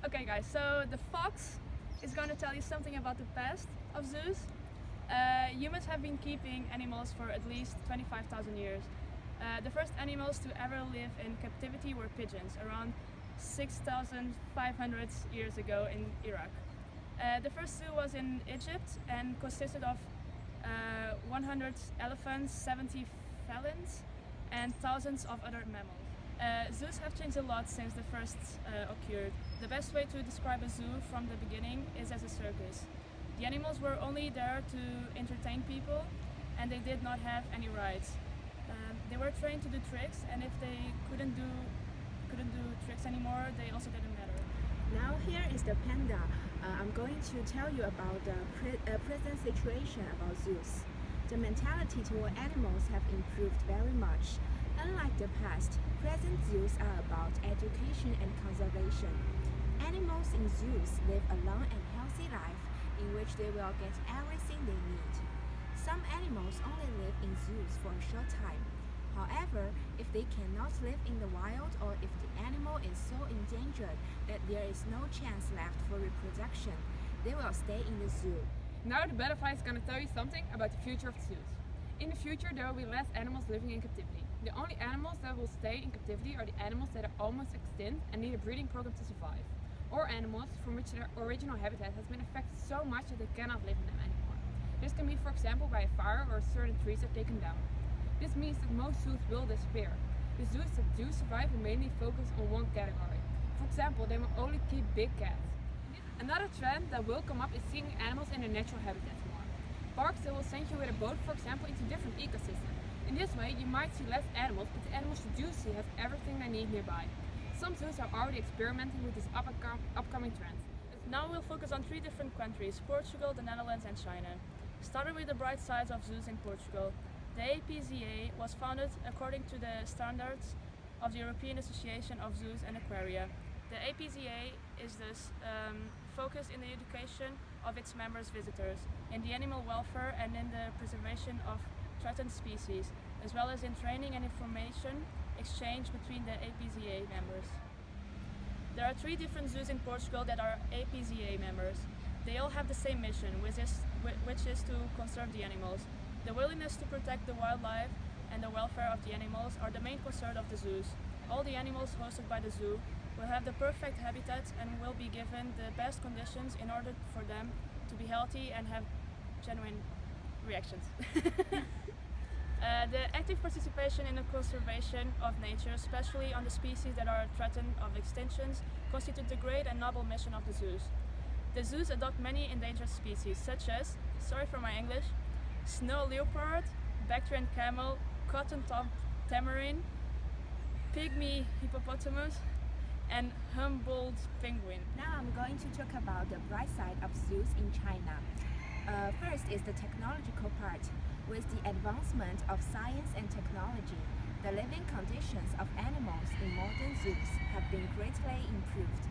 Okay guys, so the fox is going to tell you something about the past of zoos. Humans have been keeping animals for at least 25,000 years. The first animals to ever live in captivity were pigeons, around 6,500 years ago in Iraq. The first zoo was in Egypt and consisted of 100 elephants, 70 felines and thousands of other mammals. Zoos have changed a lot since the first occurred. The best way to describe a zoo from the beginning is as a circus. The animals were only there to entertain people and they did not have any rights. They were trained to do tricks, and if they couldn't do tricks anymore, they also didn't matter. Now here is the panda. I'm going to tell you about the present situation about zoos. The mentality toward animals have improved very much. Unlike the past, present zoos are about education and conservation. Animals in zoos live a long and healthy life in which they will get everything they need. Some animals only live in zoos for a short time. However, if they cannot live in the wild, or if the animal is so endangered that there is no chance left for reproduction, they will stay in the zoo. Now the butterfly is going to tell you something about the future of zoos. In the future there will be less animals living in captivity. The only animals that will stay in captivity are the animals that are almost extinct and need a breeding program to survive, or animals from which their original habitat has been affected so much that they cannot live in them anymore. This can be, for example, by a fire or certain trees are taken down. This means that most zoos will disappear. The zoos that do survive will mainly focus on one category. For example, they will only keep big cats. Another trend that will come up is seeing animals in their natural habitats more. Parks that will send you with a boat, for example, into different ecosystems. In this way you might see less animals, but the animals you do see have everything they need nearby. Some zoos are already experimenting with this upcoming trend. Now we'll focus on 3 different countries: Portugal, the Netherlands and China. Starting with the bright sides of zoos in Portugal. The APZA was founded according to the standards of the European Association of Zoos and Aquaria. The APZA is thus focused in the education of its members' visitors, in the animal welfare and in the preservation of threatened species, as well as in training and information exchange between the APZA members. There are 3 different zoos in Portugal that are APZA members. They all have the same mission, which is to conserve the animals. The willingness to protect the wildlife and the welfare of the animals are the main concern of the zoos. All the animals hosted by the zoo will have the perfect habitat and will be given the best conditions in order for them to be healthy and have genuine reactions. The active participation in the conservation of nature, especially on the species that are threatened of extinctions, constitute the great and noble mission of the zoos. The zoos adopt many endangered species such as, sorry for my English, snow leopard, Bactrian camel, cotton tamarin, pygmy hippopotamus and Humboldt penguin. Now I'm going to talk about the bright side of zoos in China. First is the technological part. With the advancement of science and technology, the living conditions of animals in modern zoos have been greatly improved.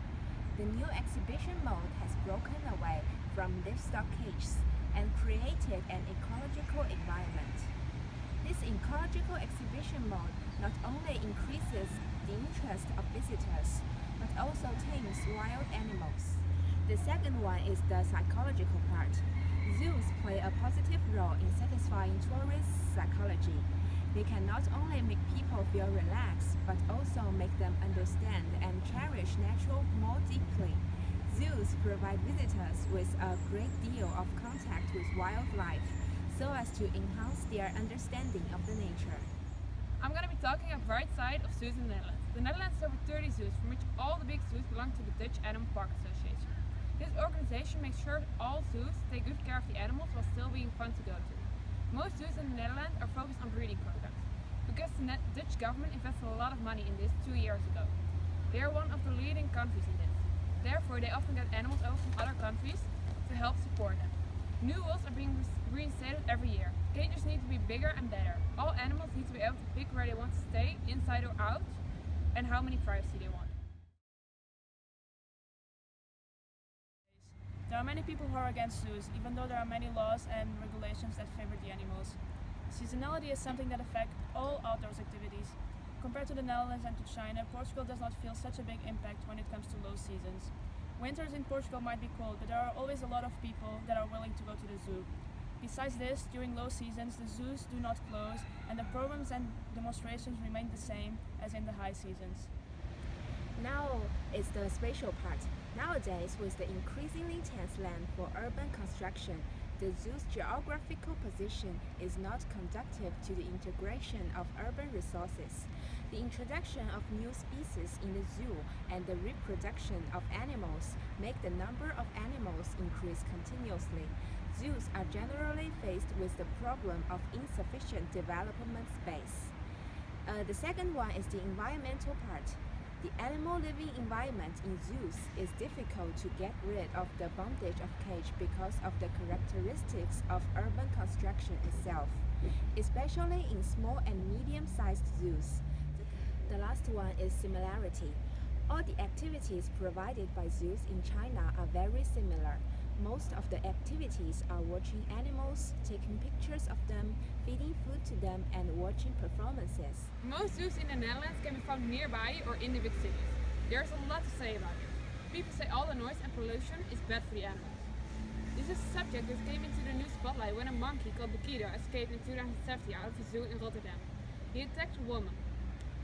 The new exhibition mode has broken away from livestock cages and created an ecological environment. This ecological exhibition mode not only increases the interest of visitors, but also tames wild animals. The second one is the psychological part. Zoos play a positive role in satisfying tourists' psychology. They can not only make people feel relaxed, but also make them understand and cherish nature more deeply. Zoos provide visitors with a great deal of contact with wildlife, so as to enhance their understanding of the nature. I'm going to be talking about the bright side of zoos in the Netherlands. The Netherlands has over 30 zoos, from which all the big zoos belong to the Dutch Animal Park Association. This organization makes sure that all zoos take good care of the animals while still being fun to go to. Most zoos in the Netherlands are focused on breeding programs, because the Dutch government invested a lot of money in this 2 years ago. They are one of the leading countries in this. Therefore, they often get animals over from other countries to help support them. New rules are being reinstated every year. Cages need to be bigger and better. All animals need to be able to pick where they want to stay, inside or out, and how many privacy they want. There are many people who are against zoos, even though there are many laws and regulations that favor the animals. Seasonality is something that affects all outdoors activities. compared to the Netherlands and to China, Portugal does not feel such a big impact when it comes to low seasons. Winters in Portugal might be cold, but there are always a lot of people that are willing to go to the zoo. Besides this, during low seasons, the zoos do not close and the programs and demonstrations remain the same as in the high seasons. Now is the spatial part. Nowadays, with the increasingly tense land for urban construction, the zoo's geographical position is not conducive to the integration of urban resources. The introduction of new species in the zoo and the reproduction of animals make the number of animals increase continuously. Zoos are generally faced with the problem of insufficient development space. The second one is the environmental part. The animal living environment in zoos is difficult to get rid of the bondage of cage because of the characteristics of urban construction itself, especially in small and medium-sized zoos. The last one is similarity. All the activities provided by zoos in China are very similar. Most of the activities are watching animals, taking pictures of them, feeding food to them, and watching performances. Most zoos in the Netherlands can be found nearby or in the big cities. There's a lot to say about it. People say all the noise and pollution is bad for the animals. This is a subject that came into the new spotlight when a monkey called Bukido escaped in 2017 out of a zoo in Rotterdam. He attacked a woman.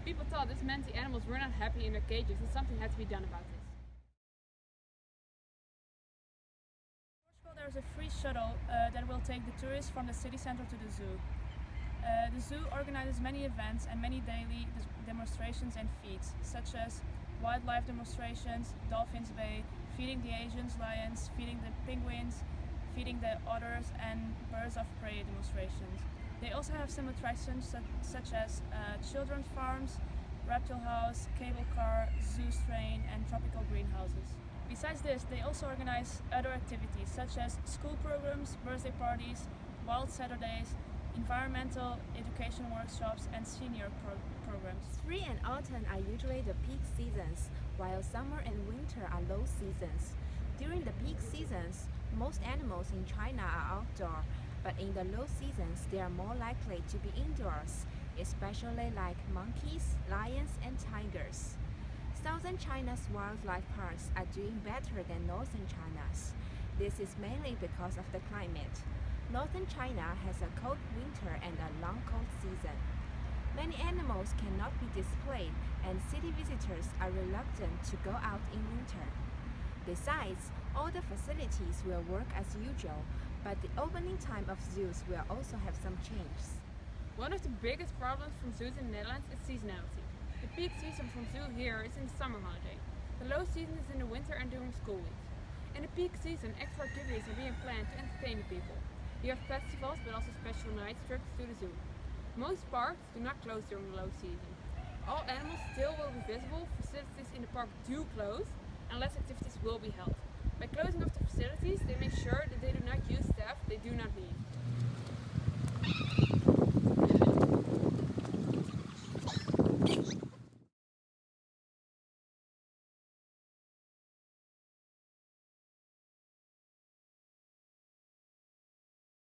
People thought this meant the animals were not happy in their cages and something had to be done about this. There's a free shuttle that will take the tourists from the city center to the zoo. The zoo organizes many events and many daily demonstrations and feats, such as wildlife demonstrations, Dolphins Bay, feeding the Asian lions, feeding the penguins, feeding the otters, and birds of prey demonstrations. They also have some attractions such as children's farms, reptile house, cable car, zoo train, and tropical greenhouses. Besides this, they also organize other activities such as school programs, birthday parties, wild Saturdays, environmental education workshops, and senior programs. Spring and autumn are usually the peak seasons, while summer and winter are low seasons. During the peak seasons, most animals in China are outdoor, but in the low seasons they are more likely to be indoors, especially like monkeys, lions, and tigers. Southern China's wildlife parks are doing better than northern China's. This is mainly because of the climate. Northern China has a cold winter and a long cold season. Many animals cannot be displayed, and city visitors are reluctant to go out in winter. Besides, all the facilities will work as usual, but the opening time of zoos will also have some changes. One of the biggest problems from zoos in the Netherlands is seasonality. The peak season from zoo here is in the summer holiday. The low season is in the winter and during school weeks. In the peak season, extra activities are being planned to entertain the people. You have festivals, but also special night trips to the zoo. Most parks do not close during the low season. All animals still will be visible, facilities in the park do close, and less activities will be held. By closing off the facilities, they make sure that they do not use staff they do not need.